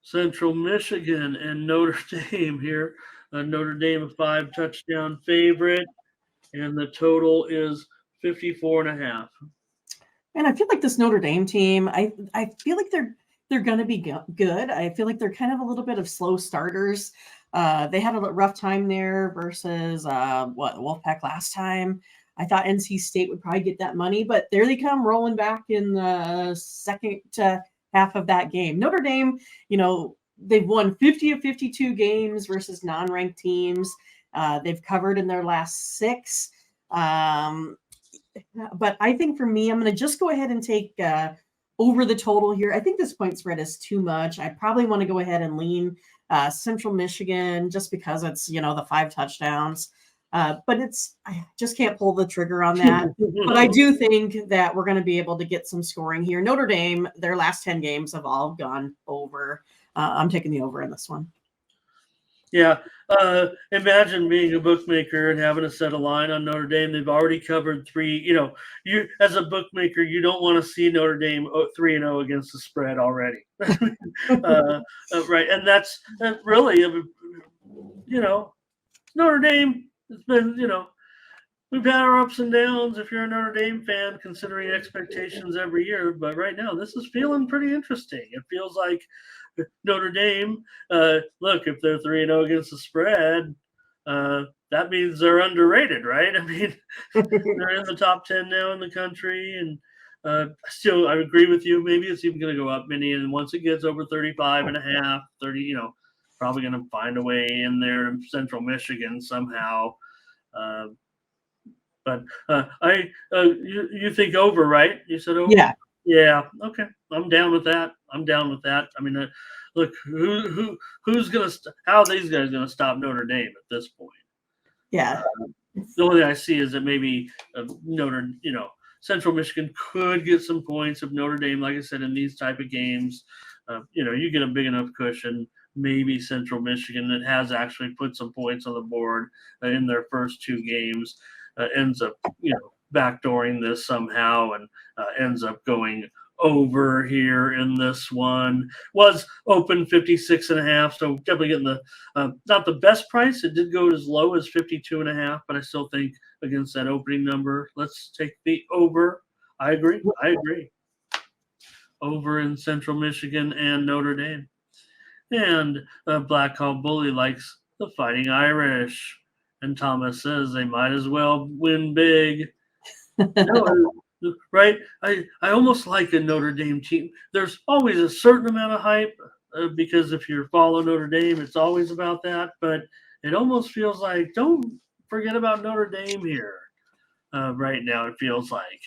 Central Michigan and Notre Dame here. Notre Dame a 5 touchdown favorite, and the total is 54.5. And I feel like this Notre Dame team, I feel like they're going to be good. I feel like they're kind of a little bit of slow starters. They had a rough time there versus Wolfpack last time. I thought NC State would probably get that money, but there they come rolling back in the second half of that game. Notre Dame, they've won 50 of 52 games versus non-ranked teams. They've covered in their last 6. But I think for me, I'm going to just go ahead and take over the total here. I think this point spread is too much. I probably want to go ahead and lean Central Michigan just because it's, the 5 touchdowns. But I just can't pull the trigger on that. But I do think that we're going to be able to get some scoring here. Notre Dame, their last 10 games have all gone over. I'm taking the over in this one. Yeah. Imagine being a bookmaker and having to set a line on Notre Dame. They've already covered 3. You as a bookmaker, you don't want to see Notre Dame 3-0 against the spread already. Right. And that's really, Notre Dame. It's been, we've had our ups and downs if you're a Notre Dame fan, considering expectations every year. But right now, this is feeling pretty interesting. It feels like Notre Dame, look, if they're 3-0 against the spread, that means they're underrated, right? I mean, they're in the top 10 now in the country. And I agree with you. Maybe it's even going to go up, Mindy. And once it gets over 35.5, 30, probably going to find a way in there in Central Michigan somehow. But you think over, right? You said over? Yeah. Yeah. Okay. I'm down with that. I mean, look, who's going to how are these guys going to stop Notre Dame at this point? Yeah. The only thing I see is that maybe Central Michigan could get some points if Notre Dame, like I said, in these type of games, you get a big enough cushion. Maybe Central Michigan that has actually put some points on the board in their first 2 games ends up, backdooring this somehow and ends up going over here in this one. Was open 56.5, so definitely getting the not the best price. It did go as low as 52.5, but I still think against that opening number, let's take the over. I agree. Over in Central Michigan and Notre Dame. And Black Hawk Bully likes the Fighting Irish. And Thomas says they might as well win big. Right? I almost like a Notre Dame team. There's always a certain amount of hype because if you follow Notre Dame, it's always about that. But it almost feels like don't forget about Notre Dame here right now. It feels like.